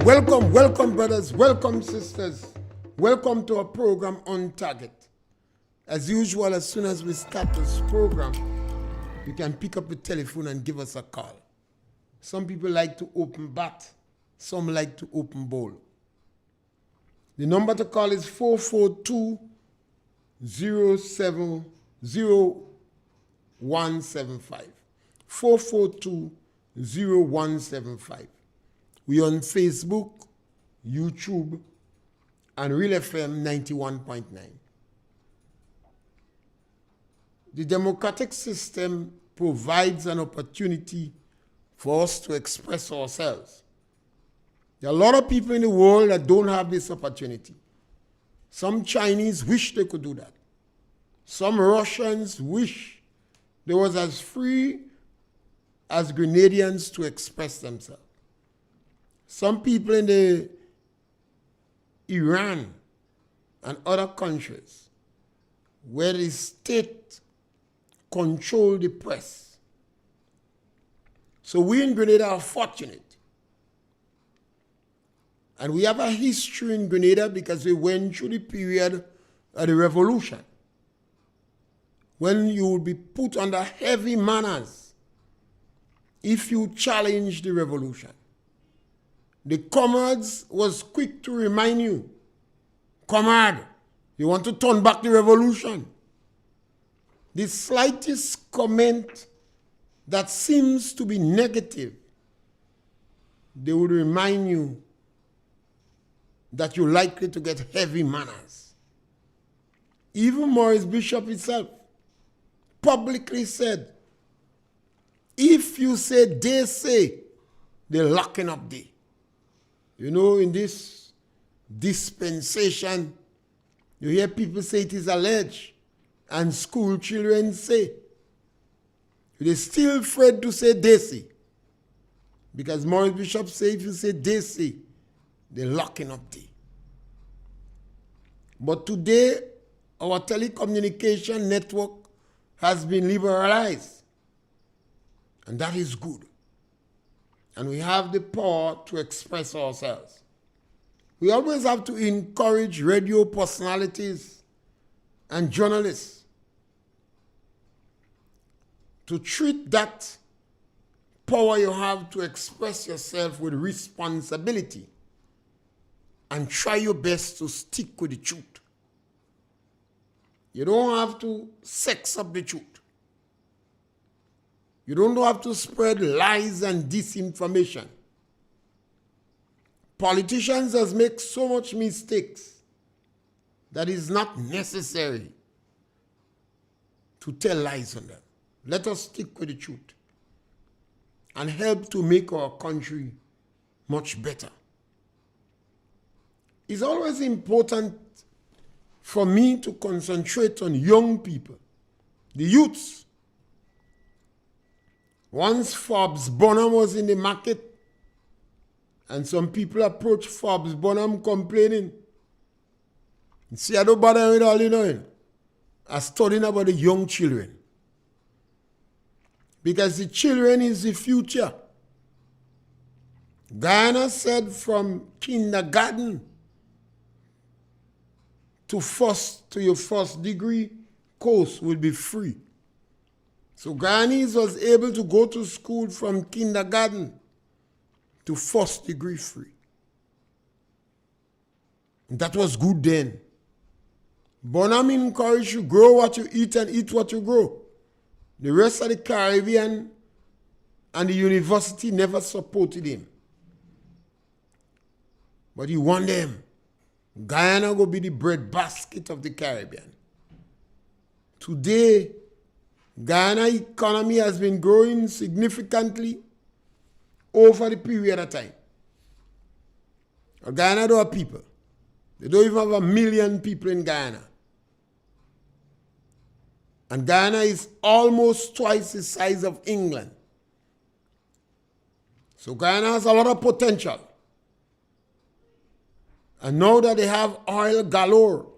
Welcome, brothers. Welcome, sisters. Welcome to our program On Target. As usual, as soon as we start this program, you can pick up the telephone and give us a call. Some people like to open bat. Some like to open bowl. The number to call is 442-0175. 442-0175. We on Facebook, YouTube, and RealFM 91.9. The democratic system provides an opportunity for us to express ourselves. There are a lot of people in the world that don't have this opportunity. Some Chinese wish they could do that. Some Russians wish they was as free as Grenadians to express themselves. Some people in the Iran and other countries where the state control the press. So we in Grenada are fortunate. And we have a history in Grenada because we went through the period of the revolution, when you will be put under heavy manners if you challenge the revolution. The comrades was quick to remind you, comrade, you want to turn back the revolution. The slightest comment that seems to be negative, they would remind you that you're likely to get heavy manners. Even Maurice Bishop himself publicly said, if you say they say, they're locking up thee. You know, in this dispensation, you hear people say it is alleged, and school children say. They're still afraid to say they say. Because Maurice Bishop said if you say they say, they're locking up thee. But today, our telecommunication network has been liberalized. And that is good. And we have the power to express ourselves. We always have to encourage radio personalities and journalists to treat that power you have to express yourself with responsibility and try your best to stick with the truth. You don't have to sex up the truth. You don't have to spread lies and disinformation. Politicians has made so much mistakes that it's not necessary to tell lies on them. Let us stick with the truth and help to make our country much better. It's always important for me to concentrate on young people, the youths. Once Forbes Bonham was in the market, and some people approached Forbes Bonham complaining. He said, I don't bother with all you know. I'm studying about the young children. Because the children is the future. Guyana said from kindergarten to your first degree course will be free. So Guyanese was able to go to school from kindergarten to first degree free. And that was good then. Bonham encouraged you to grow what you eat and eat what you grow. The rest of the Caribbean and the university never supported him. But he won them. Guyana will be the breadbasket of the Caribbean. Today, Guyana economy has been growing significantly over the period of time. Guyana don't have people. They don't even have 1 million people in Guyana. And Guyana is almost twice the size of England. So Guyana has a lot of potential. And now that they have oil galore,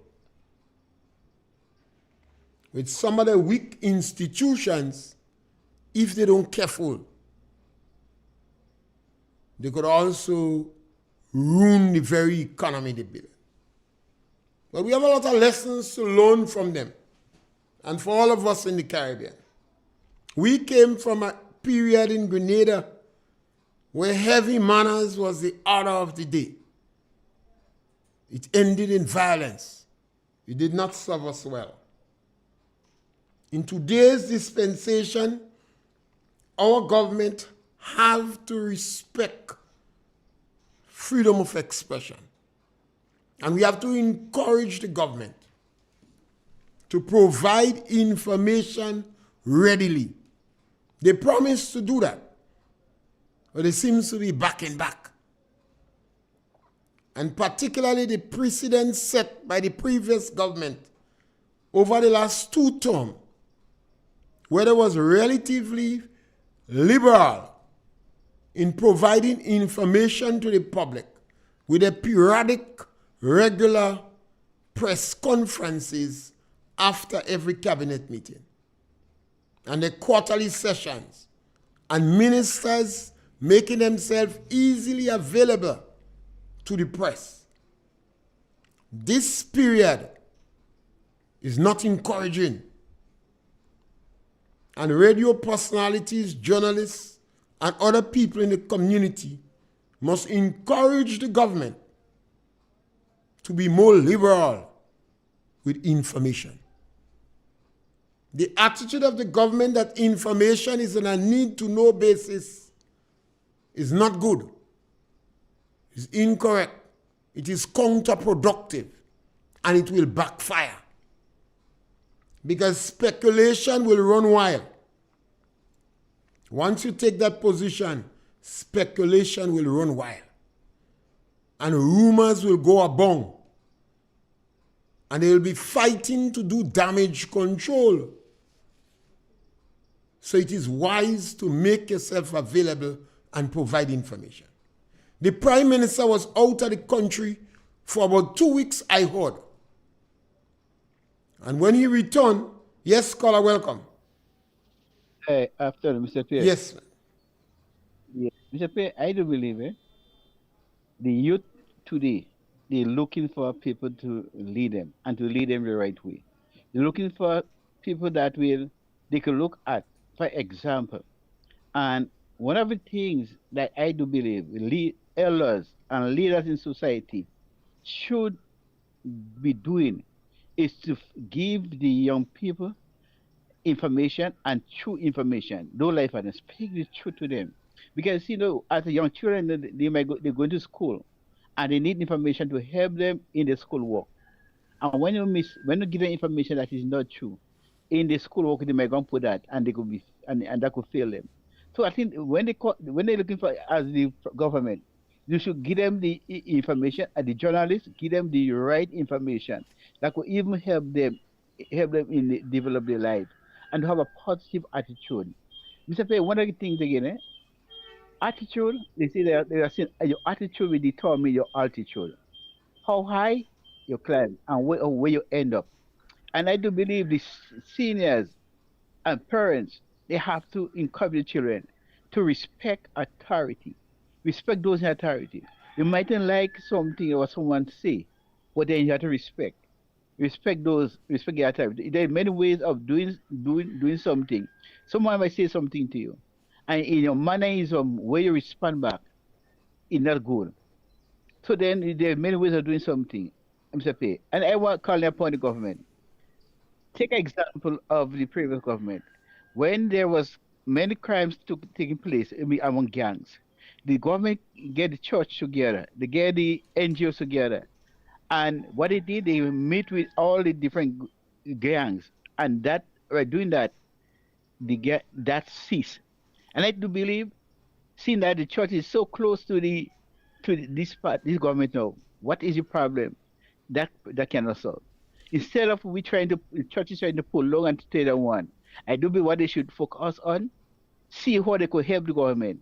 with some of the weak institutions, if they don't careful, they could also ruin the very economy they built. But we have a lot of lessons to learn from them. And for all of us in the Caribbean. We came from a period in Grenada where heavy manners was the order of the day. It ended in violence. It did not serve us well. In today's dispensation, our government have to respect freedom of expression. And we have to encourage the government to provide information readily. They promised to do that, but it seems to be backing back. And particularly the precedent set by the previous government over the last 2 terms, where it was relatively liberal in providing information to the public with a periodic, regular press conferences after every cabinet meeting, and the quarterly sessions, and ministers making themselves easily available to the press. This period is not encouraging. And radio personalities, journalists, and other people in the community must encourage the government to be more liberal with information. The attitude of the government that information is on a need-to-know basis is not good. It's incorrect. It is counterproductive, and it will backfire. Because speculation will run wild. Once you take that position, speculation will run wild. And rumors will go abong. And they will be fighting to do damage control. So it is wise to make yourself available and provide information. The Prime Minister was out of the country for about 2 weeks, I heard. And when he returned, yes, caller, welcome. Hey, afternoon, Mr. Pierre. Yes. Yeah. Mr. Pierre, I do believe the youth today, they're looking for people to lead them and to lead them the right way. They're looking for people that they can look at, for example. And one of the things that I do believe elders and leaders in society should be doing is to give the young people information and true information. Don't lie for them. Speak the truth to them. Because, as a young children, they're going to school and they need information to help them in the school work. And when you give them information that is not true, in the school work, they might go and put that and they could be and that could fail them. So I think when they're looking for as the government, you should give them the information, and the journalists give them the right information that could even help them in develop their life and to have a positive attitude. Mr. Pay, one of the things again, attitude, they say they are saying your attitude will determine your altitude. How high you climb and where you end up. And I do believe the seniors and parents, they have to encourage children to respect authority. Respect those in authority. You mightn't like something or someone say, but then you have to respect. Respect the authority. There are many ways of doing something. Someone might say something to you, and in your mannerism, where you respond back, is not good. So then there are many ways of doing something, Mr. Pay. And I want to call upon the government. Take an example of the previous government. When there was many crimes taking place among gangs, the government get the church together, they get the NGOs together, and what they did, they meet with all the different gangs, and that by doing that, that ceased. And I do believe, seeing that the church is so close to this government now, what is the problem that cannot solve? Instead of the churches trying to pull long and stay on one, I do believe what they should focus on, see how they could help the government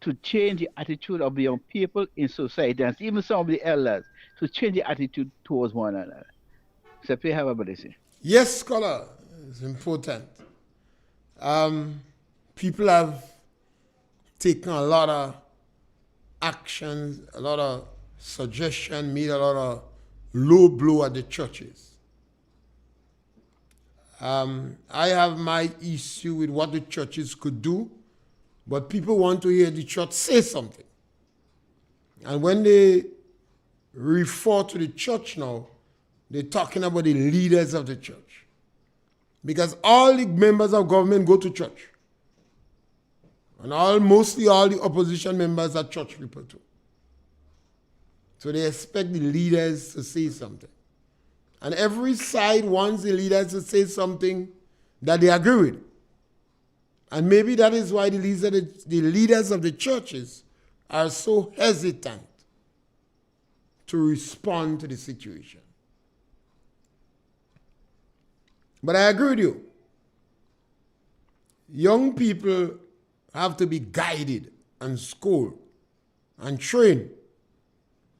to change the attitude of the young people in society, and even some of the elders, to change the attitude towards one another. So, please have a blessing. Yes, scholar, it's important. People have taken a lot of actions, a lot of suggestion made a lot of low blow at the churches. I have my issue with what the churches could do, but people want to hear the church say something. And when they refer to the church now, they're talking about the leaders of the church. Because all the members of government go to church. And mostly all the opposition members are church people too. So they expect the leaders to say something. And every side wants the leaders to say something that they agree with. And maybe that is why the leaders of the churches are so hesitant to respond to the situation. But I agree with you. Young people have to be guided and schooled and trained.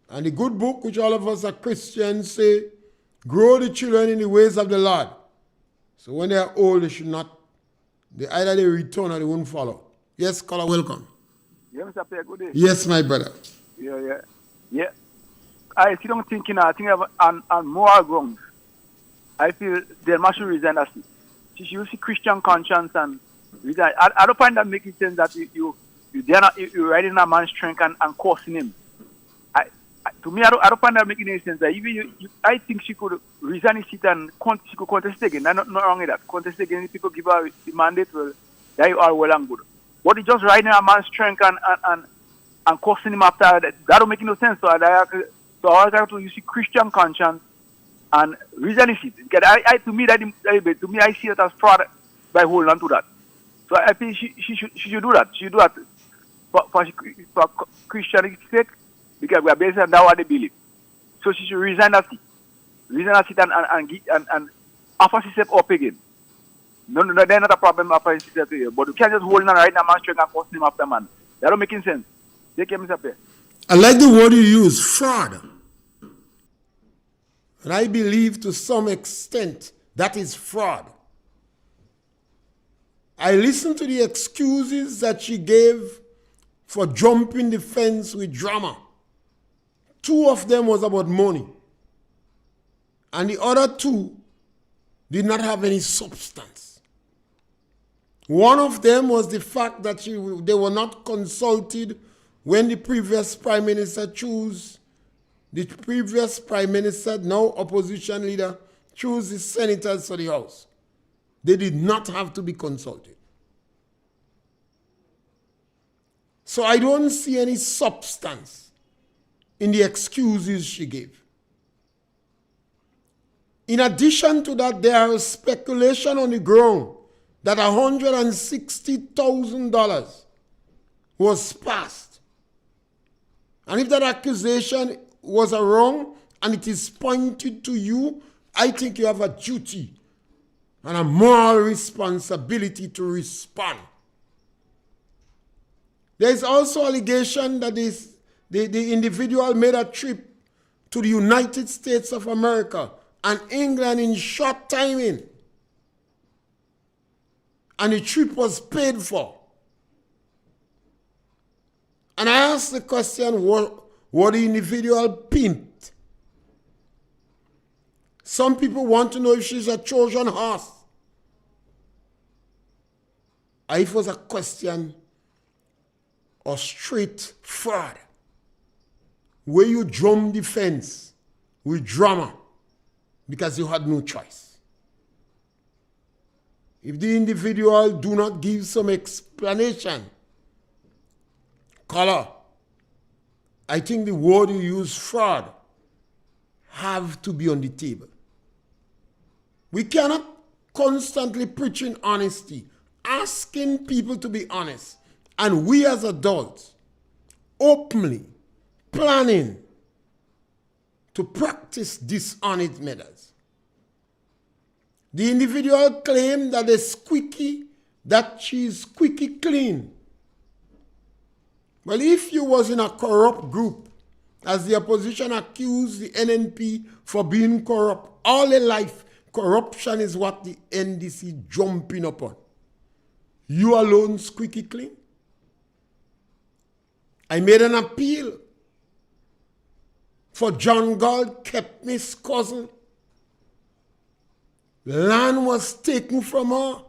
And the good book, which all of us are Christians, say, grow the children in the ways of the Lord. So when they are old, either they return or they won't follow. Yes, caller, welcome. Yeah, Mr. Pierre, good day. Yes, my brother. Yeah. I still don't think, I think on moral grounds, I feel they must resign as she should see Christian conscience and resign. I don't find that making sense that you're riding a man's strength and cursing him. To me, I don't find that making any sense. That even I think she could resign his seat and she could contest again. I'm not wrong with that. Contest again, people give her the mandate, well, that you are well and good. But it's just riding a man's strength and cursing him after that. That don't make no sense. So I have to use Christian conscience and reason is it. Because to me, I see it as fraud by holding on to that. So I think she should do that. She should do that for Christianity's sake, because we are based on that what they believe. So she should resign that seat. Resign that seat and offer herself up again. No, there's not a problem after herself again. But you can't just hold on right now, man, strength and cost him after man. That don't make any sense. Take care, Mr. Pierre. I like the word you use, fraud. And I believe to some extent that is fraud. I listened to the excuses that she gave for jumping the fence with drama. 2 of them was about money. And the other 2 did not have any substance. One of them was the fact that they were not consulted when the previous prime minister chose. The previous prime minister, now opposition leader, chose the senators for the House. They did not have to be consulted. So I don't see any substance in the excuses she gave. In addition to that, there is speculation on the ground that $160,000 was passed. And if that accusation was wrong and it is pointed to you, I think you have a duty and a moral responsibility to respond. There is also allegation that the individual made a trip to the United States of America and England in short timing. And the trip was paid for. And I asked the question, what the individual pimped? Some people want to know if she's a Trojan horse. Or if it was a question of straight fraud, where you drum the fence with drama because you had no choice. If the individual do not give some explanation, caller, I think the word you use, fraud, have to be on the table. We cannot constantly preaching honesty, asking people to be honest, and we as adults openly planning to practice dishonest methods. The individual claimed that she is squeaky clean. Well, if you was in a corrupt group, as the opposition accused the NNP for being corrupt, all their life, corruption is what the NDC jumping upon. You alone squeaky clean? I made an appeal for John Galt Kepnis' cousin. Land was taken from her.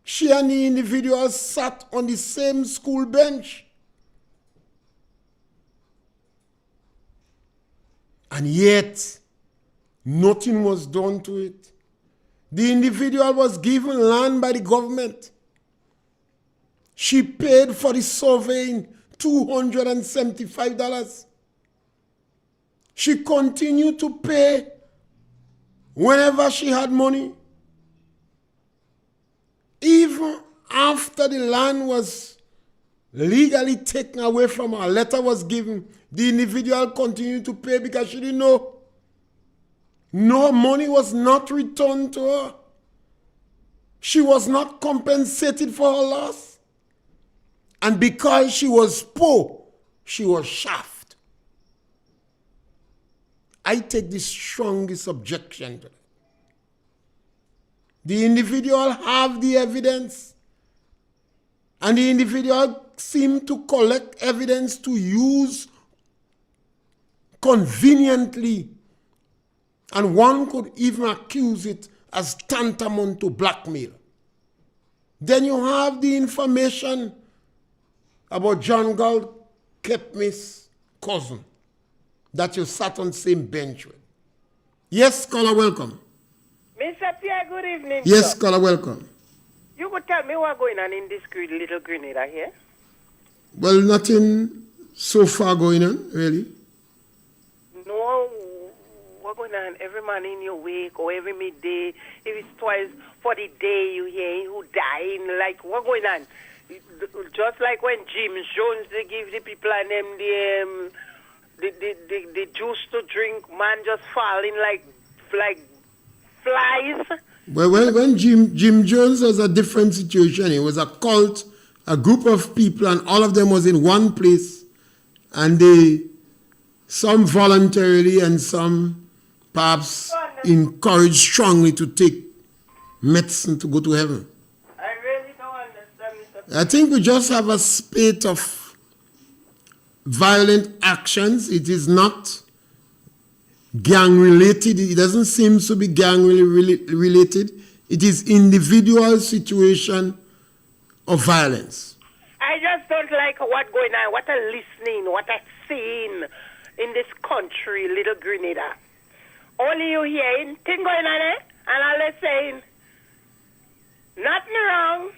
She and the individual sat on the same school bench. And yet, nothing was done to it. The individual was given land by the government. She paid for the surveying $275. She continued to pay whenever she had money. Even after the land was legally taken away from her, a letter was given, the individual continued to pay because she didn't know. No money was not returned to her. She was not compensated for her loss. And because she was poor, she was shafted. I take the strongest objection to that. The individual have the evidence, and the individual seem to collect evidence to use conveniently, and one could even accuse it as tantamount to blackmail. Then you have the information about John Galt Kepmis' cousin that you sat on the same bench with. Yes, caller, welcome. Mr. Pierre, good evening. Yes, sir. caller, welcome. You could tell me what's going on in this little Grenada here? Well, nothing so far going on, really. No, what's going on every morning you wake or every midday, if it's twice for the day you hear who dying, like what's going on? Just like when Jim Jones, they give the people and them the juice to drink, man just falling like flies. Well, when Jim Jones was a different situation. It was a cult, a group of people, and all of them was in one place, and some voluntarily and some perhaps encouraged strongly to take medicine to go to heaven. I really don't understand, Mr. I think we just have a spate of violent actions. It is not gang related. It doesn't seem to be gang related. It is individual situation of violence. I just don't like what's going on, what I'm listening, what I'm seeing in this country, little Grenada. Only you hearing thing going on, and all they're saying, nothing wrong.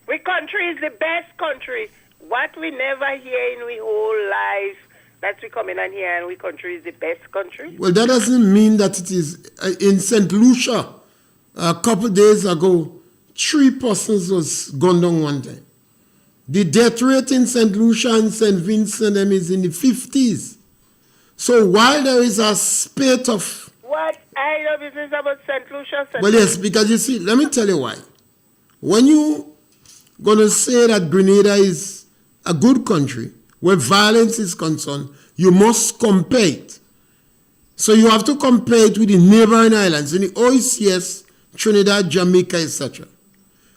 We country is the best country. What we never hear in we whole life, that we come in and here and we country is the best country. Well, that doesn't mean that it is. In St. Lucia, a couple days ago, 3 persons was gunned down one time. The death rate in St. Lucia and St. Vincent is in the 50s. So while there is a spate of... What I know business about St. Lucia? Well, yes, because you see, let me tell you why. When you going to say that Grenada is a good country, where violence is concerned, you must compare it. So you have to compare it with the neighboring islands, in the OECS, Trinidad, Jamaica, etc.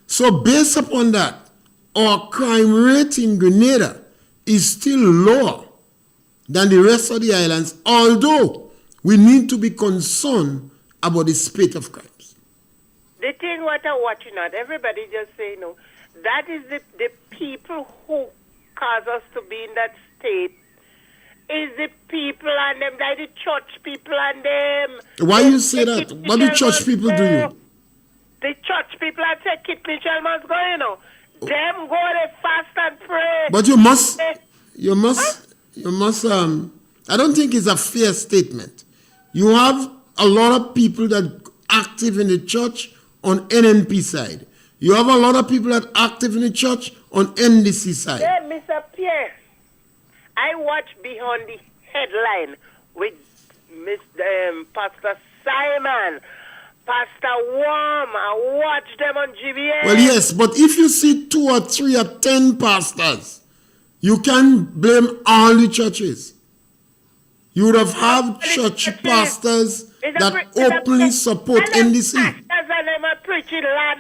So based upon that, our crime rate in Grenada is still lower than the rest of the islands, although we need to be concerned about the spate of crimes. The thing what I'm watching out, everybody just say no. That is the people who cause us to be in that state. Is the people and them, like the church people and them. Why you say that? What do church people do you? The church people I say Kit Mitchell must go, you know. Them go, they fast and pray. But you must, I don't think it's a fair statement. You have a lot of people that active in the church on NNP side. You have a lot of people that active in the church on NDC side. Yeah, Mr. Pierre, I watch Behind the Headline with Pastor Simon, Pastor Worm. I watch them on GBA. Well, yes, but if you see 2 or 3 or 10 pastors, you can't blame all the churches. You would have had church pastors that openly support NDC. Pastors and them are preaching lad.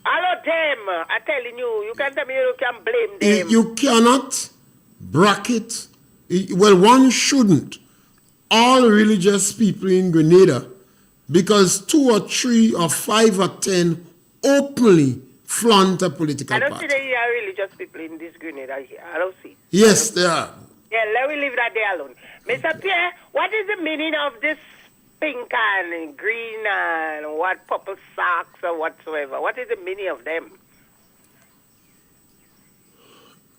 All of them, I'm telling you, you can tell me you can blame them. You cannot bracket, well, one shouldn't, all religious people in Grenada, because 2 or 3 or 5 or 10 openly flaunt a political I don't party. see there are religious people in this Grenada here. I don't see. Yes, there are. Yeah, let me leave that there alone. Mr. Pierre, what is the meaning of this pink and green and what purple socks or whatsoever? What is the meaning of them?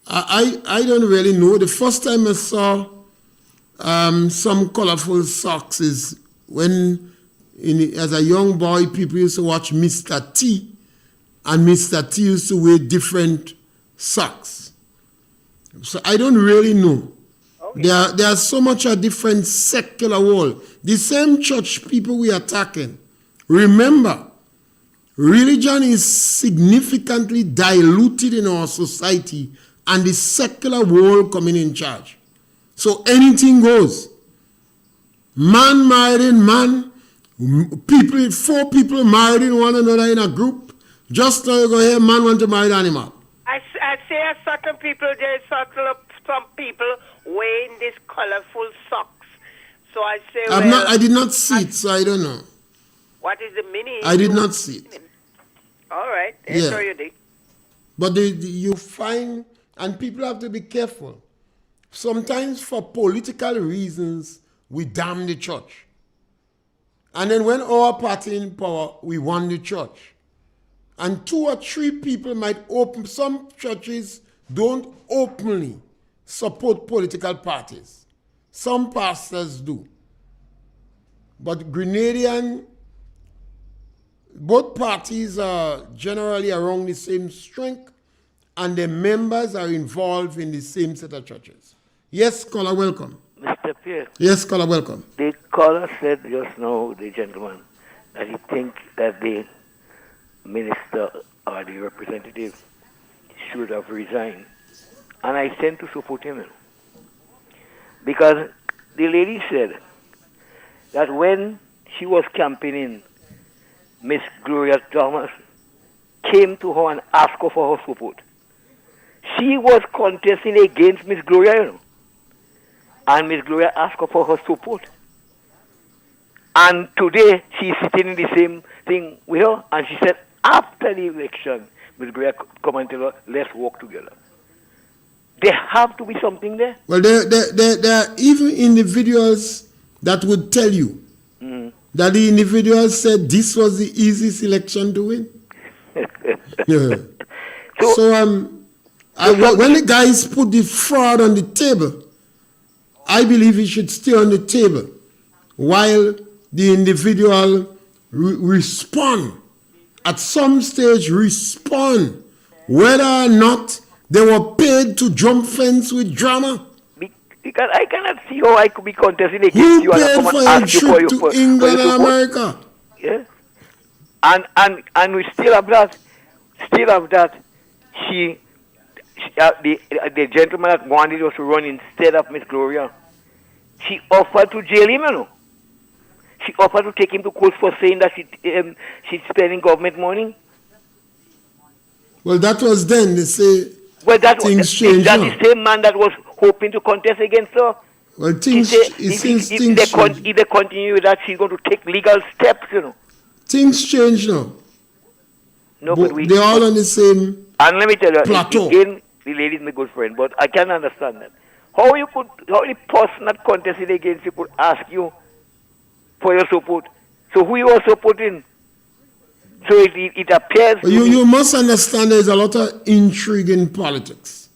I don't really know. The first time I saw some colorful socks is when, as a young boy, people used to watch Mr. T, and Mr. T used to wear different socks. So I don't really know. Okay. There are so much a different secular world. The same church people we are attacking. Remember, religion is significantly diluted in our society, and the secular world coming in charge. So anything goes. Man marrying man, people, 4 people marrying one another in a group. Just now you go here, man want to marry the animal. I say certain people, there's some people wearing these colorful socks. So I say, I did not see it, so I don't know. What is the meaning? I did not see it. All right, enjoy your day. But you find, and people have to be careful. Sometimes for political reasons, we damn the church. And then when our party in power, we want the church. And 2 or 3 people might open, some churches don't openly support political parties. Some pastors do. But Grenadian, both parties are generally around the same strength, and their members are involved in the same set of churches. Yes, caller, welcome. Mr. Pierre. Yes, caller, welcome. The caller said just now, the gentleman, that he thinks that the minister or the representative should have resigned. And I tend to support him. Because the lady said that when she was campaigning, Miss Gloria Thomas came to her and asked her for her support. She was contesting against Miss Gloria, and Miss Gloria asked her for her support. And today she's sitting in the same thing with her, and she said after the election, Miss Gloria come and tell her, let's work together. There have to be something there. Well, there are even individuals that would tell you that the individual said this was the easiest election to win. Yeah. So when the guys put the fraud on the table, I believe it should stay on the table while the individual respond. At some stage, respond whether or not they were paid to jump fence with drama. Because I cannot see how I could be contesting against Who you and paid come for and a ask you for trip your to England and America? Yeah. And we still have that. The gentleman that wanted us to run instead of Miss Gloria, she offered to jail him, She offered to take him to court for saying that she's spending government money. Well, that was then. They say things change. That's the same man that was hoping to contest against her. Well, things change. If they continue with that, she's going to take legal steps, Things change now. No, but they're all on the same and let me tell you, plateau. Again, the lady's my good friend, but I can't understand that. How the person that contested against you could ask you for your support? So who you are supporting? So it appears... You must understand there's a lot of intrigue in politics.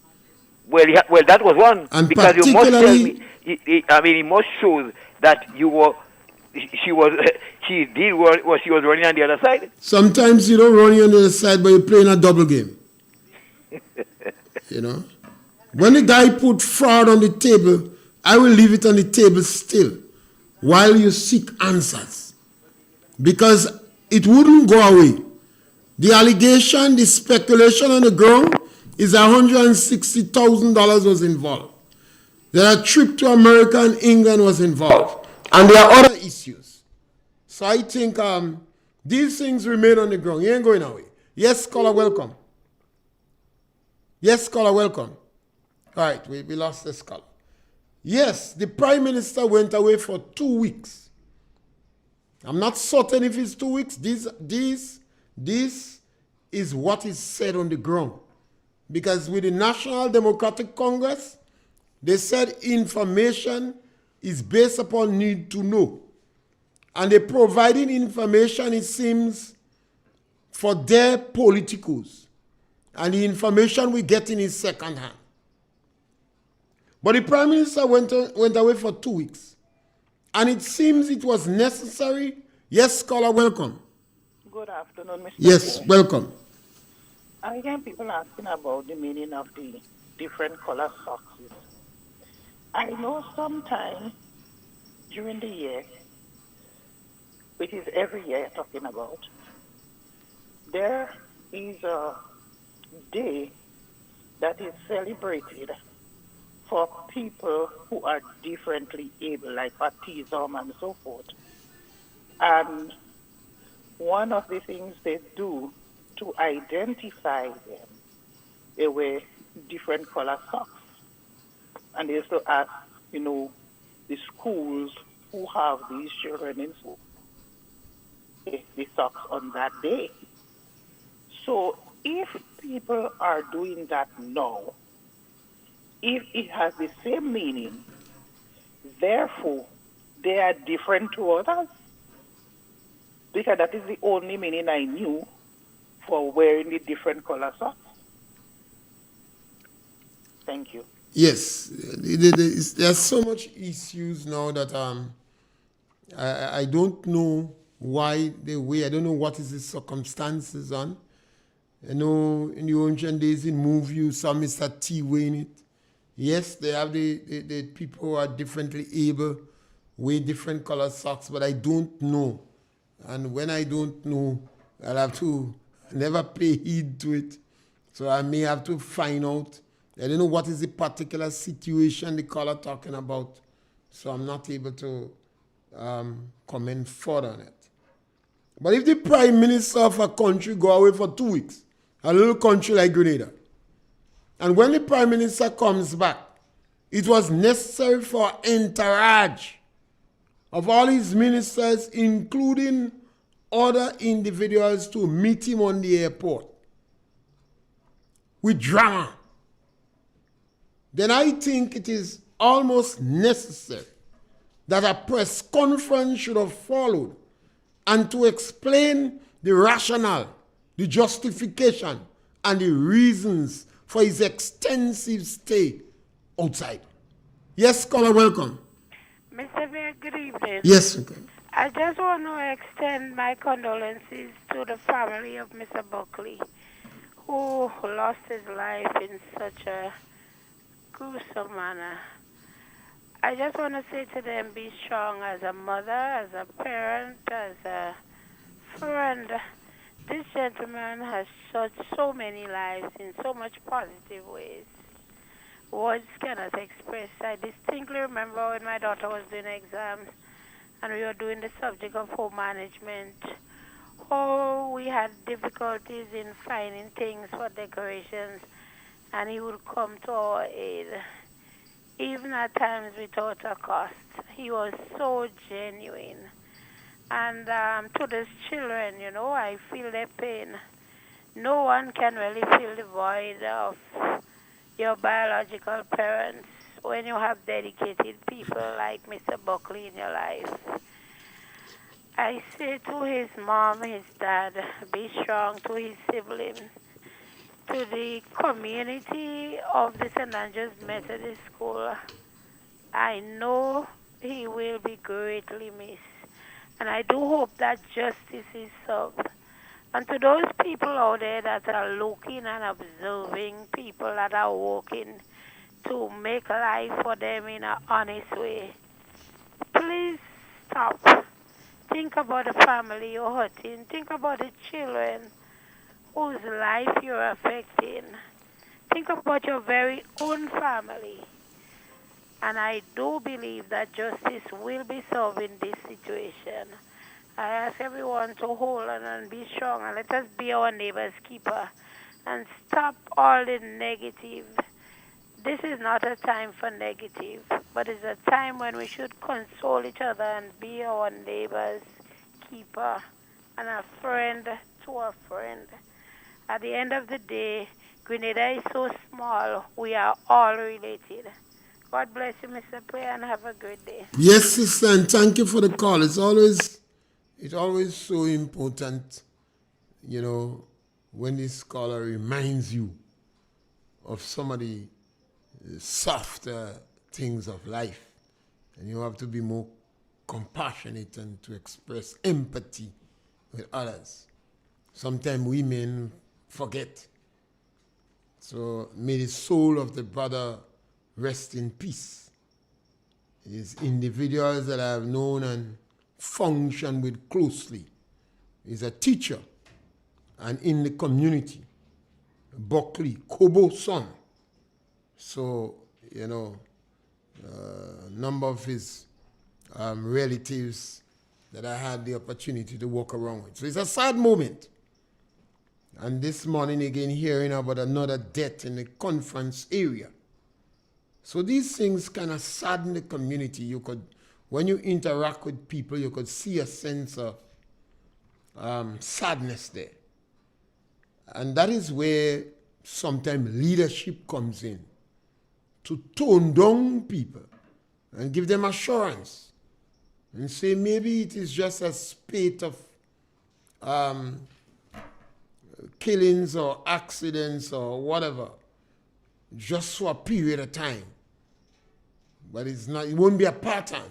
Well, that was one. And because you must tell me... it must show that you were... She was running on the other side. Sometimes you don't run on the other side, but you're playing a double game. When the guy put fraud on the table, I will leave it on the table still while you seek answers. Because it wouldn't go away. The allegation, the speculation on the ground is $160,000 was involved. Their trip to America and England was involved. And there are other issues. So I think these things remain on the ground. You ain't going away. Yes, caller, welcome. Yes, caller, welcome. All right, we lost this caller. Yes, the Prime Minister went away for 2 weeks. I'm not certain if it's 2 weeks. This is what is said on the ground. Because with the National Democratic Congress, they said information is based upon need to know. And they're providing information, it seems, for their politicals. And the information we're getting is second-hand. But the Prime Minister went away for 2 weeks. And it seems it was necessary. Yes, scholar, welcome. Good afternoon, Mr. Yes, Pierre. welcome. I hear people asking about the meaning of the different color socks. I know sometime during the year, which is every year talking about, there is a day that is celebrated for people who are differently able, like autism and so forth. And one of the things they do to identify them, they wear different color socks. And they used to ask, the schools who have these children in school, the socks on that day. So if people are doing that now, if it has the same meaning, therefore they are different to others, because that is the only meaning I knew for wearing the different color socks. Thank you. Yes, there's so much issues now that I don't know why they wear. I don't know what is the circumstances on. I know in the ancient days in movie you saw Mr. T wearing it. Yes, they have the people who are differently able wear different color socks, but I don't know. And when I don't know, I'll have to never pay heed to it. So I may have to find out. I don't know what is the particular situation the caller talking about. So I'm not able to comment further on it. But if the Prime Minister of a country go away for 2 weeks, a little country like Grenada, and when the Prime Minister comes back, it was necessary for entourage of all his ministers, including other individuals, to meet him on the airport with drama. Then I think it is almost necessary that a press conference should have followed and to explain the rationale, the justification, and the reasons for his extensive stay outside. Yes, caller, welcome. Mr. Pierre, good evening. Yes, okay. I just want to extend my condolences to the family of Mr. Buckley, who lost his life in such a gruesome manner. I just want to say to them, be strong as a mother, as a parent, as a friend. This gentleman has touched so many lives in so much positive ways. Words cannot express. I distinctly remember when my daughter was doing exams and we were doing the subject of home management. Oh, we had difficulties in finding things for decorations, and he would come to our aid, even at times without a cost. He was so genuine. And to these children, I feel their pain. No one can really fill the void of your biological parents when you have dedicated people like Mr. Buckley in your life. I say to his mom, his dad, be strong, to his siblings, to the community of the St. Andrew's Methodist School. I know he will be greatly missed. And I do hope that justice is served. And to those people out there that are looking and observing people that are working to make life for them in an honest way, please stop. Think about the family you're hurting. Think about the children whose life you're affecting. Think about your very own family. And I do believe that justice will be solved in this situation. I ask everyone to hold on and be strong and let us be our neighbor's keeper and stop all the negative. This is not a time for negative, but it's a time when we should console each other and be our neighbor's keeper and a friend to a friend. At the end of the day, Grenada is so small, we are all related. God bless you, Mr. Pierre, and have a great day. Yes, sister, and thank you for the call. It's always so important, when this caller reminds you of some of the softer things of life. And you have to be more compassionate and to express empathy with others. Sometimes we men forget. So may the soul of the brother rest in peace. Is individuals that I have known and functioned with closely. He's a teacher and in the community. Buckley, Kobo's son. So, a number of his relatives that I had the opportunity to walk around with. So it's a sad moment. And this morning again hearing about another death in the conference area. So these things kind of sadden the community. When you interact with people, you could see a sense of sadness there. And that is where sometimes leadership comes in to tone down people and give them assurance and say maybe it is just a spate of killings or accidents or whatever, just for a period of time. But it won't be a pattern,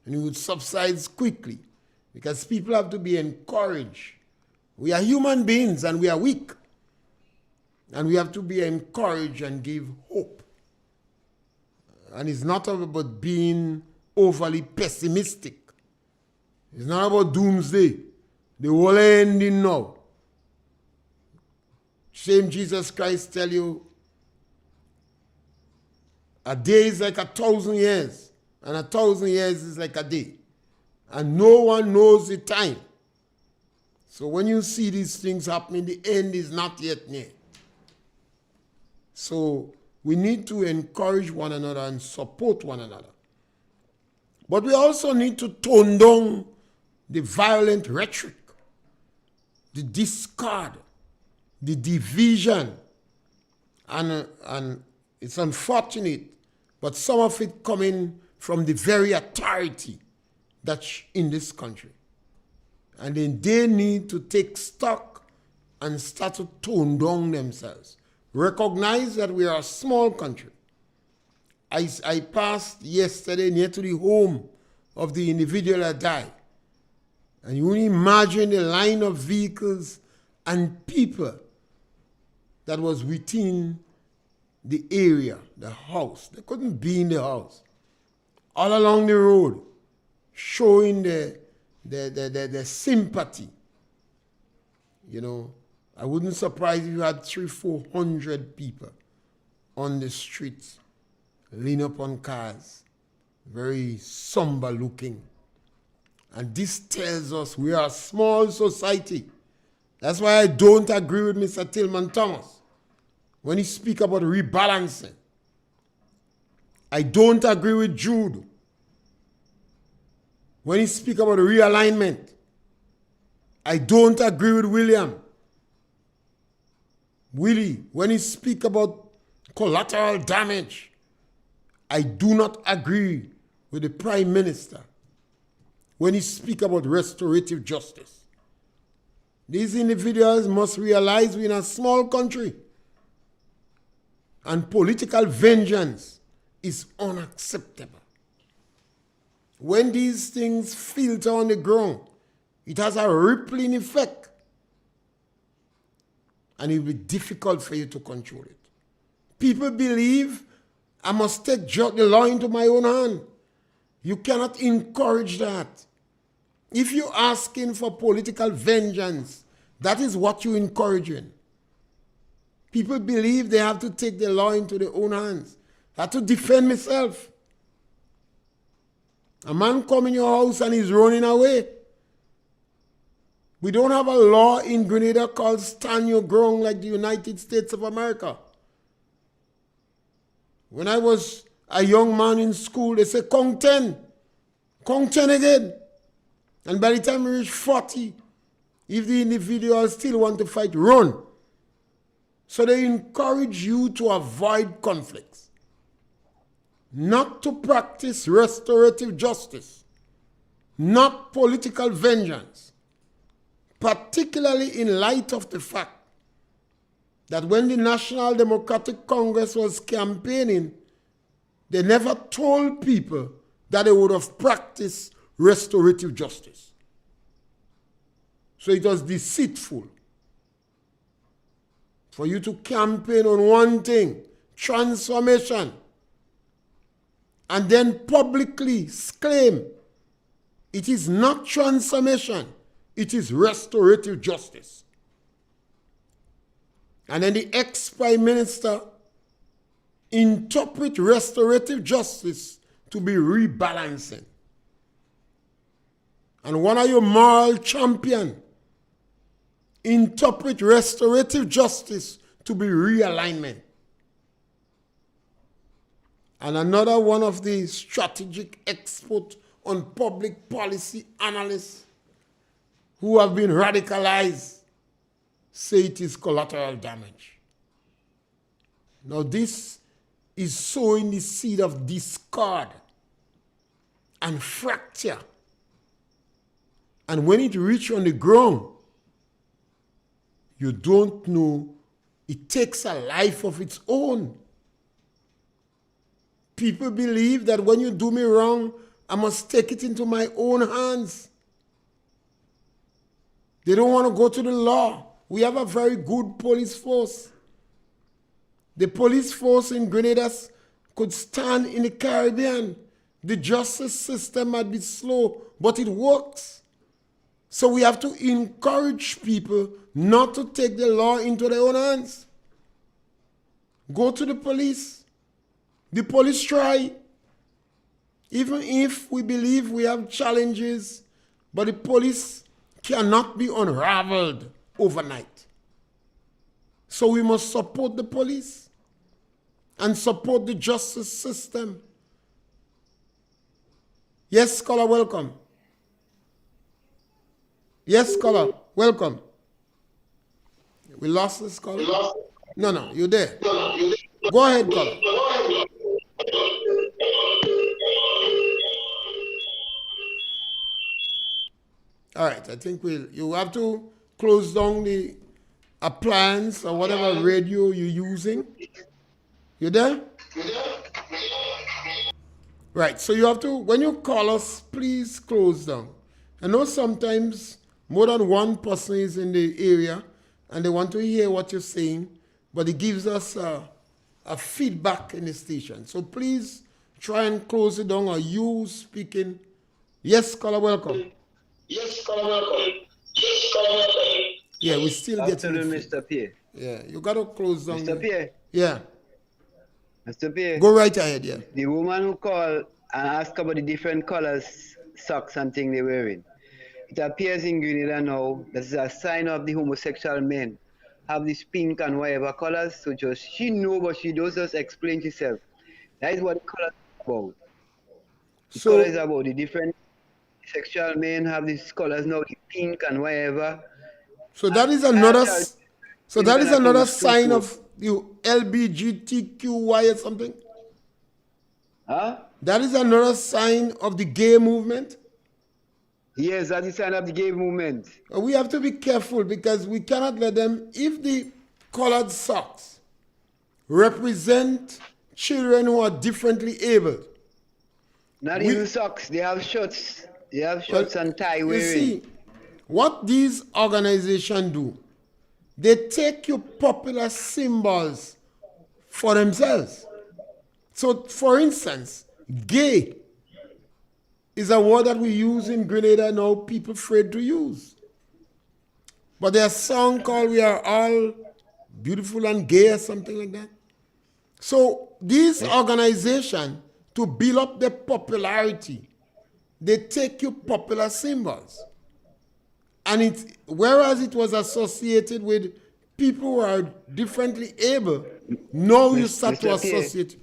and it would subside quickly because people have to be encouraged. We are human beings and we are weak, and we have to be encouraged and give hope. And it's not about being overly pessimistic. It's not about doomsday. The world ending now. Same Jesus Christ tell you, a day is like 1,000 years, and 1,000 years is like a day. And no one knows the time. So when you see these things happening, the end is not yet near. So we need to encourage one another and support one another. But we also need to tone down the violent rhetoric, the discord, the division. And it's unfortunate, but some of it coming from the very authority that's in this country. And then they need to take stock and start to tone down themselves. Recognize that we are a small country. I passed yesterday near to the home of the individual that died. And you only imagine the line of vehicles and people that was within the area, the house. They couldn't be in the house. All along the road, showing the sympathy. I wouldn't surprise if you had 300-400 people on the streets, lean up on cars, very somber looking. And this tells us we are a small society. That's why I don't agree with Mr. Tillman Thomas when he speaks about rebalancing. I don't agree with Jude when he speaks about realignment. I don't agree with Willie when he speaks about collateral damage. I do not agree with the Prime Minister when he speaks about restorative justice. These individuals must realize we're in a small country and political vengeance is unacceptable. When these things filter on the ground, it has a rippling effect and it will be difficult for you to control it. People believe I must take the law into my own hand. You cannot encourage that. If you're asking for political vengeance, that is what you're encouraging. People believe they have to take the law into their own hands. I have to defend myself. A man come in your house and he's running away. We don't have a law in Grenada called stand your ground like the United States of America. When I was a young man in school, they say, count 10 again. And by the time you reach 40, if the individual still want to fight, run. So they encourage you to avoid conflicts, not to practice restorative justice, not political vengeance, particularly in light of the fact that when the National Democratic Congress was campaigning, they never told people that they would have practiced restorative justice. So it was deceitful for you to campaign on one thing, transformation, and then publicly claim it is not transformation, it is restorative justice. And then the ex-prime minister interpret restorative justice to be rebalancing. And one of your moral champion interpret restorative justice to be realignment. And another one of the strategic experts on public policy analysts who have been radicalized say it is collateral damage. Now this is sowing the seed of discord and fracture. And when it reaches on the ground, you don't know, it takes a life of its own. People believe that when you do me wrong, I must take it into my own hands. They don't want to go to the law. We have a very good police force. The police force in Grenada could stand in the Caribbean. The justice system might be slow, but it works. So we have to encourage people not to take the law into their own hands. Go to the police. The police try. Even if we believe we have challenges, but the police cannot be unraveled overnight. So we must support the police and support the justice system. Yes, caller, welcome. Yes, caller, welcome. We lost this caller? No, you're there. Go ahead, caller. All right, I think you have to close down the appliance or whatever radio you're using. You there? Right, so you have to, when you call us, please close down. I know sometimes more than one person is in the area and they want to hear what you're saying, but it gives us a feedback in the station. So please try and close it down, or you speaking. Yes, caller, welcome. Yes, caller, welcome. Yes, caller, welcome. Yeah, we still getting it. Mr. Pierre. Yeah, you got to close down. Mr. Pierre. Yeah. Mr. Pierre. Go right ahead, yeah. The woman who called and asked about the different colors, socks and things they're wearing. It appears in Grenada now that is a sign of the homosexual men have this pink and whatever colors. So just she know, but she does just explain herself. That is what the color is about. The color is about the different sexual men have these colors now, the pink and whatever. So that is another. So that is another sign of you LGBTQY or something. Huh? That is another sign of the gay movement. Yes, that is a sign of the gay movement. We have to be careful because we cannot let them. If the colored socks represent children who are differently abled. Not even socks. They have shorts. They have shorts and tie wearing. You see, what these organizations do, they take your popular symbols for themselves. So, for instance, gay is a word that we use in Grenada now, people afraid to use. But there's a song called We Are All Beautiful and Gay or something like that. So, these organizations, to build up their popularity, they take your popular symbols And whereas it was associated with people who are differently able, now you start to Mr. Pierre. associate.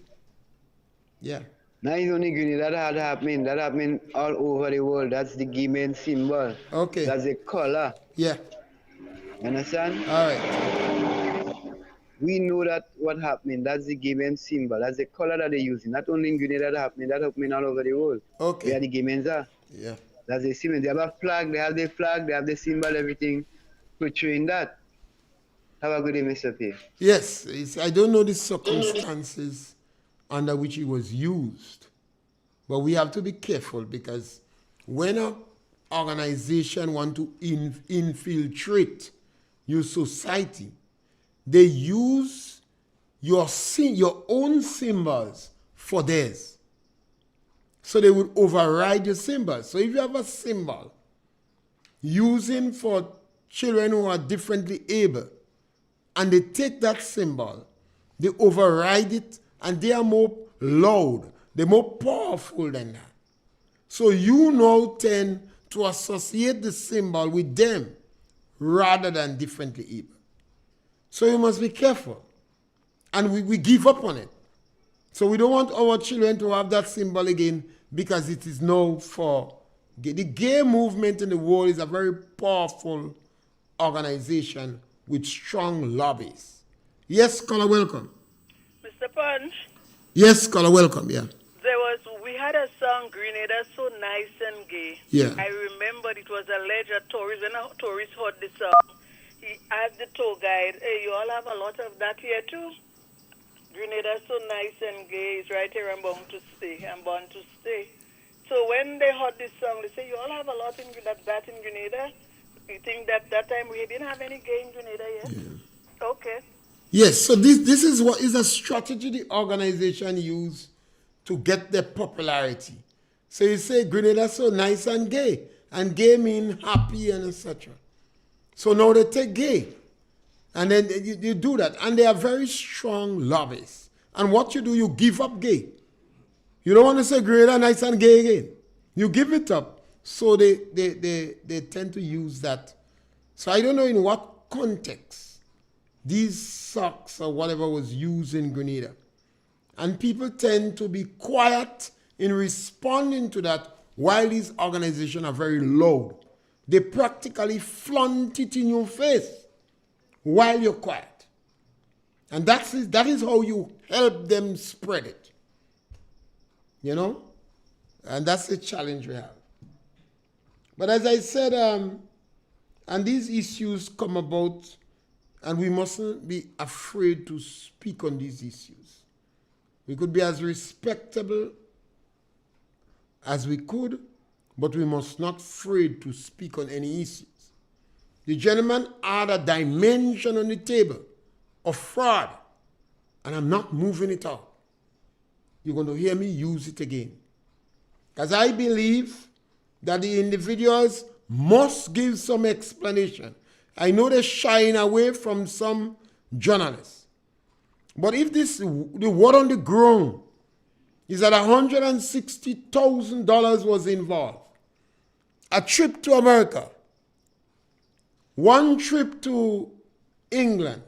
Yeah. Now it's only Grenada that happening. That happening all over the world. That's the gay man symbol. Okay. That's the color. Yeah. You understand? All right. We know that what happening. That's the gay man symbol. That's the color that they're using. Not only in Grenada that happening all over the world. Okay. Where the gay men are. Yeah. That's the symbol. They have a flag, they have the symbol, everything portraying that. Have a good day, Mr. P. Yes, I don't know the circumstances under which it was used, but we have to be careful because when an organization want to infiltrate your society, they use your own symbols for theirs. So they would override your symbols. So if you have a symbol using for children who are differently able, and they take that symbol, they override it, and they are more loud, they're more powerful than that. So you now tend to associate the symbol with them rather than differently able. So you must be careful. And we give up on it. So we don't want our children to have that symbol again because it is now for gay. The gay movement in the world is a very powerful organization with strong lobbies. Yes, caller, welcome. Mr. Punch? Yes, caller, welcome, yeah. We had a song, Grenada, so nice and gay. Yeah. I remembered it was alleged a tourist, when a tourist heard the song, he asked the tour guide, hey, you all have a lot of that here too? Grenada, so nice and gay, is right here, I'm born to stay. So when they heard this song, they say, you all have a lot in that in Grenada? You think that time we didn't have any gay in Grenada yet? Yeah. Okay. Yes, so this is what is a strategy the organization use to get their popularity. So you say Grenada so nice and gay mean happy and etc. So now they take gay, and then you do that, and they are very strong lobbies. And what you do, you give up gay. You don't want to say Grenada nice and gay again. You give it up. So they tend to use that. So I don't know in what context these socks or whatever was used in Grenada. And people tend to be quiet in responding to that while these organizations are very loud. They practically flaunt it in your face while you're quiet. And that is how you help them spread it. You know? And that's the challenge we have. But as I said, and these issues come about, and we mustn't be afraid to speak on these issues. We could be as respectable as we could, but we must not afraid to speak on any issues. The gentleman had a dimension on the table of fraud, and I'm not moving it out. You're going to hear me use it again. Because I believe that the individuals must give some explanation. I know they're shying away from some journalists. But if the word on the ground is that $160,000 was involved, a trip to America, one trip to England,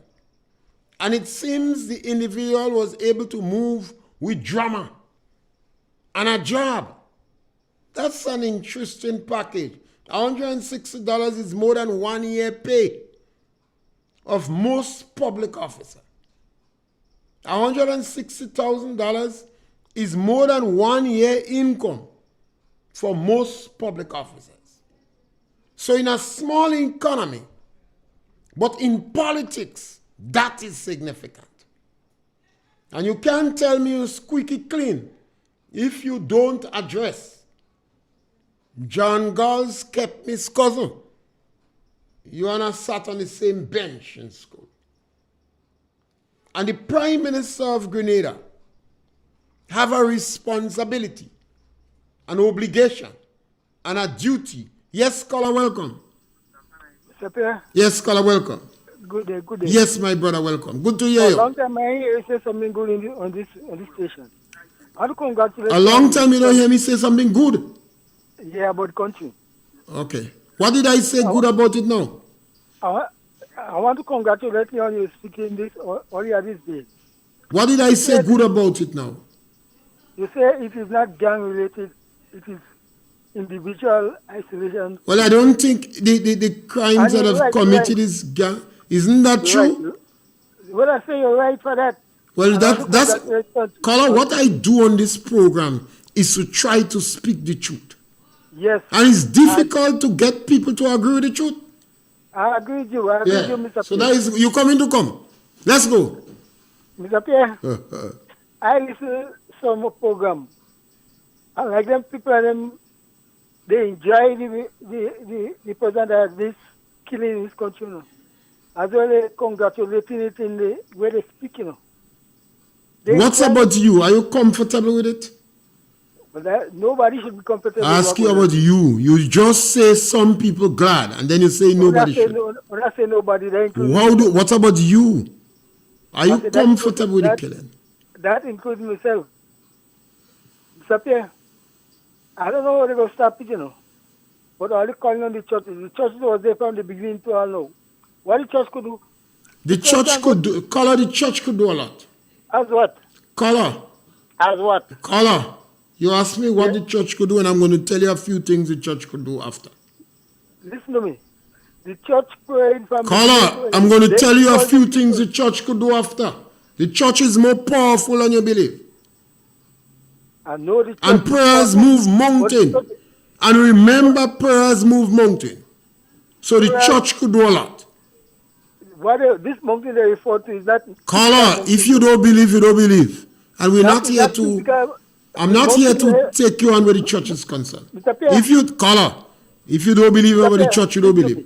and it seems the individual was able to move with drama and a job. That's an interesting package. $160 is more than 1 year pay of most public officers. $160,000 is more than 1 year income for most public officers. So in a small economy, but in politics, that is significant. And you can't tell me you're squeaky clean if you don't address John Gall's kept Miss Cousin. You and I sat on the same bench in school. And the Prime Minister of Grenada have a responsibility, an obligation, and a duty. Yes, caller, welcome. Mr. Pierre? Yes, caller, welcome. Good day, good day. Yes, my brother, welcome. Good to hear you. A long time I hear you say something good on this station. I want to congratulate A long time you don't hear me say something good. Yeah, about country. Okay. What did I say good about it now? I want to congratulate you on your speaking this earlier this day. What did I say good about it now? You say it is not gang related, it is individual isolation. Well, I don't think the crimes that have committed is gang. Isn't that true? Right. Well, I say you're right for that. Well, that's Caller, what I do on this program is to try to speak the truth. Yes. And it's difficult to get people to agree with the truth. I agree with you. I agree with you, Mr. So Pierre. that is, you coming to come. Let's go. Mr. Pierre, I listen to some program. I like them people and them, they enjoy the person that is killing in this country. You know. As well as congratulating it in the way they speak, you know. What's about you? Are you comfortable with it? But nobody should be comfortable. I ask you about you. You just say some people glad, and then you say nobody should. When I say nobody, they include what about you? Are you comfortable with the killing? That includes myself. Mr. Pierre, I don't know how they're going to stop it, you know. But all the calling on the church was there from the beginning to all now. What the church could do? The church could do. Caller, the church could do a lot. As what? Caller. As what? Caller. You asked me what the church could do, and I'm going to tell you a few things the church could do after. Listen to me. The church prayed from... Caller, I'm going to tell you a few things the church could do after. The church is more powerful than you believe. I know the church. And prayers move mountain. And remember, prayers move mountain. So the church could do a lot. This mountain they refer to is not... Caller, if you don't believe, you don't believe. And we're not here to... I'm not here to take you on where the church is concerned. If you, caller, if you don't believe about the church, you don't believe.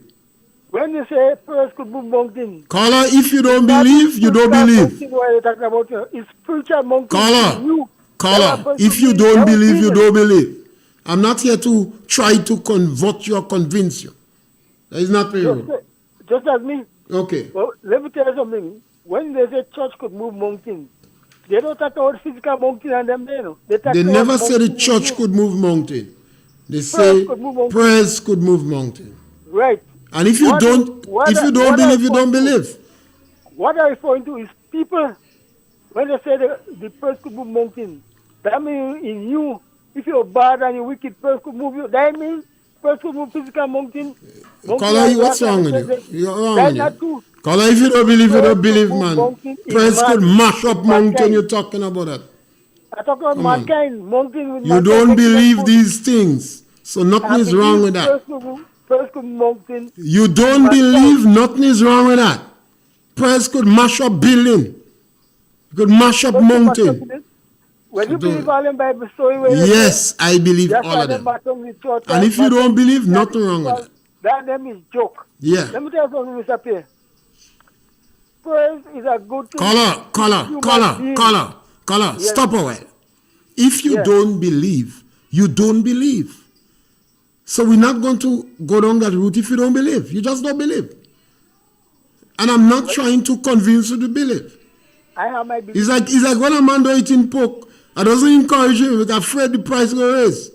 When you say prayers could move mountains... Caller, if you don't believe, you don't believe. What you're talking about, it's spiritual mountains. Caller, if you don't believe, you don't believe. I'm not here to try to convert you or convince you. That is not very good. Just as me. Okay. Well, let me tell you something. When they say church could move mountains, they don't talk about physical mountain and them there, you know. They never say the church could move mountain. They say prayers could move mountain. Right. And if you don't believe, you don't believe. What I'm referring to is people, when they say the prayers could move mountain, that means in you, if you're bad and you're wicked, prayers could move you. That means prayers could move physical mountain. Caller, what's wrong with you? You're wrong with you. Caller, if you don't believe, you don't believe, man. Prayers could mash up mountain. You're talking about that. I talk about mankind, mountain with you don't believe these things, so nothing is wrong with that. Prayers could mountain. You don't believe, nothing is wrong with that. Prayers could mash up building. You could mash up mountain. When you believe all them Bible story, yes, I believe all of them. And if you don't believe, nothing wrong with that. That them is joke. Yeah. Let me tell you something, Mr. Pierre. Praise is a good thing. Caller, yes. Stop a while. If you don't believe, you don't believe. So we're not going to go down that route if you don't believe. You just don't believe. And I'm not trying to convince you to believe. I have my belief. It's like when a man don't eating pork, I doesn't encourage him because I'm afraid the price will raise.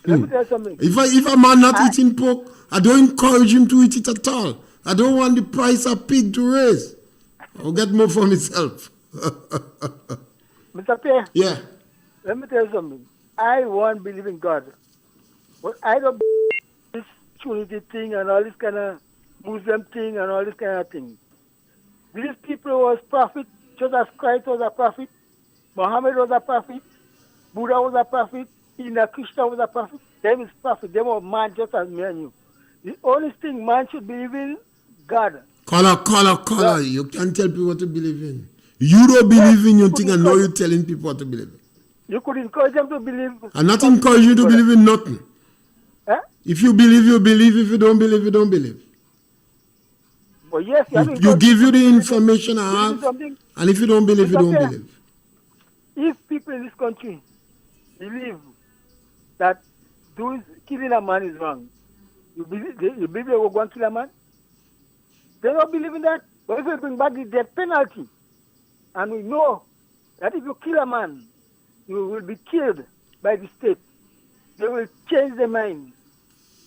Let me tell you something. If a man not eating pork, I don't encourage him to eat it at all. I don't want the price of pig to raise. I'll get more for myself. Mr. Pierre. Yeah. Let me tell you something. I want to believe in God. But I don't believe this Trinity thing and all this kind of Muslim thing and all this kind of thing. These people was prophets, just as Christ was a prophet, Muhammad was a prophet, Buddha was a prophet, Christian was a prophet. Them is prophet. Them were man just as me and you. The only thing man should believe in, God. Caller. You can't tell people what to believe in. You don't believe in your thing and now you're telling people what to believe in. You could encourage them to believe. I'm not encouraging you to believe in nothing. If you believe, you believe. If you don't believe, you don't believe. Well, yes, you give you the information I have, and if you don't believe, you don't believe. If people in this country believe that killing a man is wrong, you believe they will go and kill a man? They don't believe in that. But if we bring back the death penalty, and we know that if you kill a man, you will be killed by the state, they will change their mind.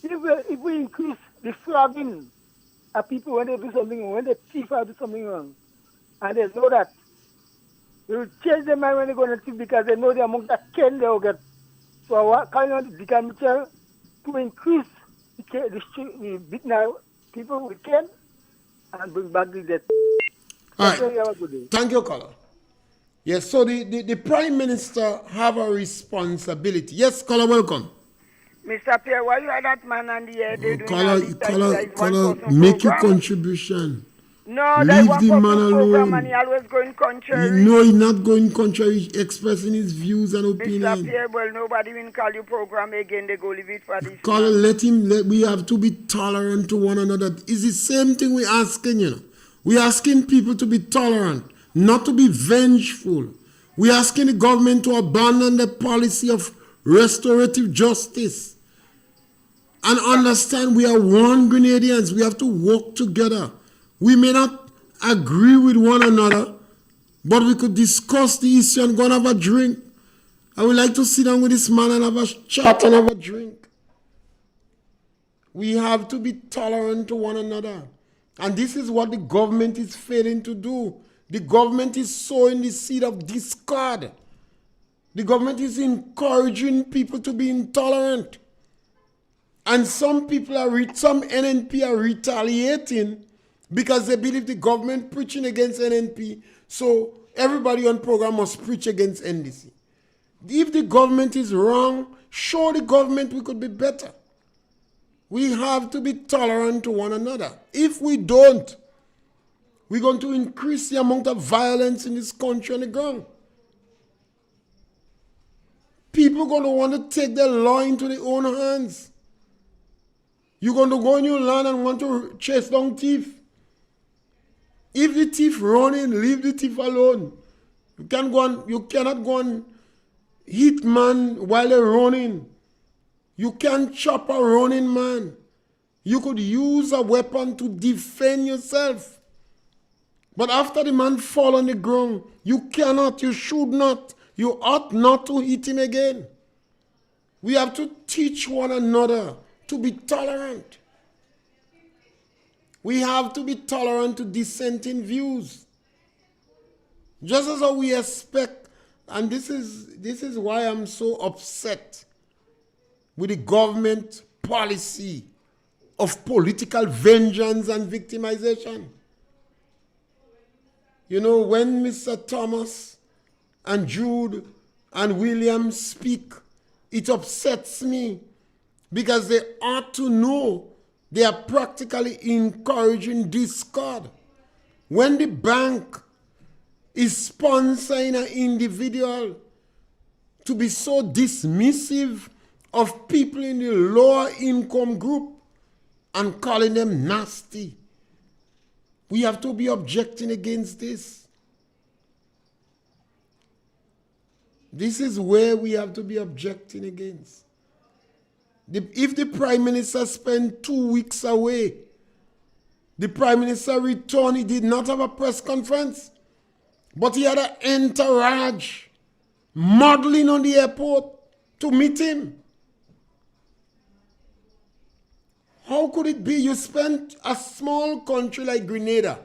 If we increase the flogging of people when they do something wrong, when they thief or do something wrong, and they know that, they will change their mind when they go to thief because they know the amount of cane they will get. So what kind of the Mitchell to increase the big now people we can and bring back the death. All right. Thank you, caller. Yes, so the Prime Minister have a responsibility. Yes, caller, welcome. Mr. Pierre, why you are that man and the air? They doing all this Caller, make your contribution. No, leave the man alone. And he always going contrary. No, he's not going contrary. He's expressing his views and opinions. Mr. Pierre, well, nobody will call you program again. They go leave it for this. Caller, we have to be tolerant to one another. It's the same thing we're asking, you know. We're asking people to be tolerant, not to be vengeful. We're asking the government to abandon the policy of restorative justice and understand we are one Grenadians. We have to work together. We may not agree with one another, but we could discuss the issue and go and have a drink. I would like to sit down with this man and have a chat and have a drink. We have to be tolerant to one another. And this is what the government is failing to do. The government is sowing the seed of discord. The government is encouraging people to be intolerant. And some people some NNP are retaliating because they believe the government preaching against NNP. So everybody on program must preach against NDC. If the government is wrong, show the government we could be better. We have to be tolerant to one another. If we don't, we're going to increase the amount of violence in this country on the ground. People are going to want to take the law into their own hands. You're going to go in your land and want to chase down thief. If the thief running, leave the thief alone. You cannot go and hit man while they're running. You can't chop a running man. You could use a weapon to defend yourself. But after the man fall on the ground, you cannot, you should not, you ought not to hit him again. We have to teach one another to be tolerant. We have to be tolerant to dissenting views. Just as how we expect, and this is why I'm so upset with the government policy of political vengeance and victimization. You know, when Mr. Thomas and Jude and William speak, it upsets me because they ought to know they are practically encouraging discord. When the bank is sponsoring an individual to be so dismissive of people in the lower income group and calling them nasty, we have to be objecting against this. This is where we have to be objecting against. If the Prime Minister spent 2 weeks away, the Prime Minister returned, he did not have a press conference, but he had an entourage modeling on the airport to meet him. How could it be you spent a small country like Grenada,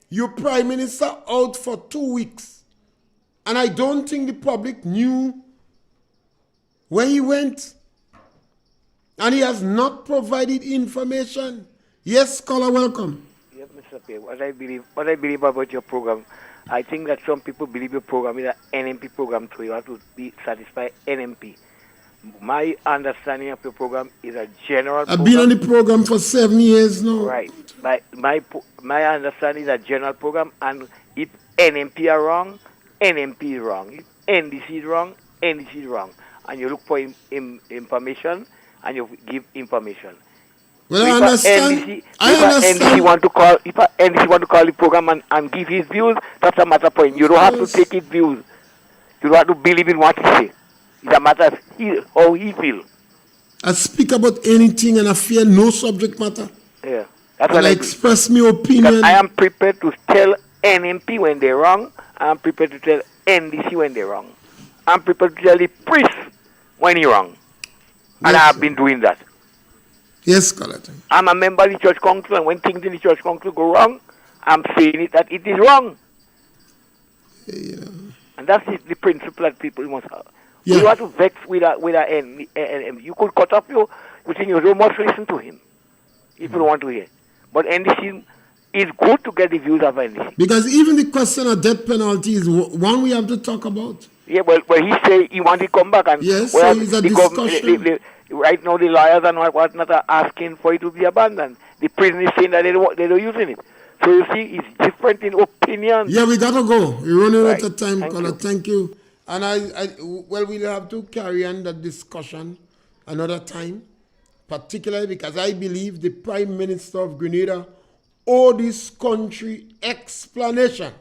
your Prime Minister out for 2 weeks, and I don't think the public knew where he went, and he has not provided information? Yes, caller, welcome. Yes, Mr. Pierre, what I believe about your program, I think that some people believe your program is an NMP program too. You have to be satisfied NMP. My understanding of your program is a general program. I've been on the program for 7 years now. Right. My understanding is a general program, and if NMP are wrong, NMP is wrong. If NDC is wrong, NDC is wrong. And you look for information, and you give information. Well, I understand. If NDC want to call the program and give his views, that's a matter for him. You don't have to take his views. You don't have to believe in what he says. It's a matter of how he feels. I speak about anything and I fear no subject matter. Yeah. That's what I express my opinion. Because I am prepared to tell NMP when they're wrong. I am prepared to tell NDC when they're wrong. I'm prepared to tell the priest when he's wrong. And I have been doing that. Yes, Collector. I'm a member of the church council, and when things in the church council go wrong, I'm saying it that it is wrong. Yeah. And that's the principle that people must have. Yeah. You have to vex with a enemy. You could cut off your thing. You don't must listen to him if you don't want to hear. But NDC is good to get the views of NDC. Because even the question of death penalty is one we have to talk about. Yeah, but he say he want to come back, and yes, so it's a discussion. Right now the lawyers and whatnot are asking for it to be abandoned. The prison is saying that they don't using it. So you see, it's different in opinion. Yeah, we gotta go. We're running right. out of time, Color. Thank you. And we'll have to carry on that discussion another time, particularly because I believe the Prime Minister of Grenada owes this country explanation.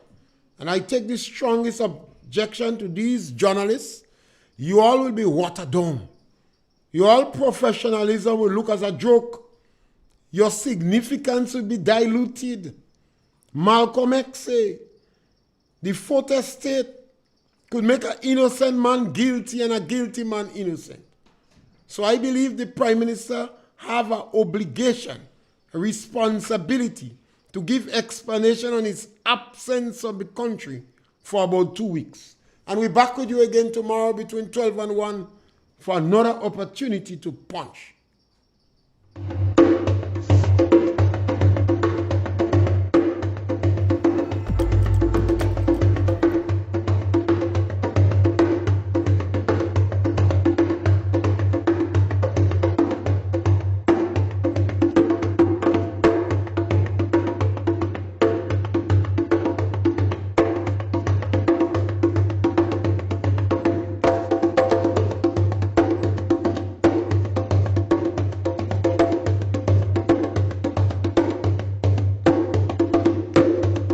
And I take the strongest objection to these journalists. You all will be watered down. Your professionalism will look as a joke. Your significance will be diluted. Malcolm X say, the fourth estate could make an innocent man guilty and a guilty man innocent. So I believe the Prime Minister have an obligation, a responsibility to give explanation on his absence of the country for about 2 weeks. And we're back with you again tomorrow between 12 and 1 for another opportunity to punch.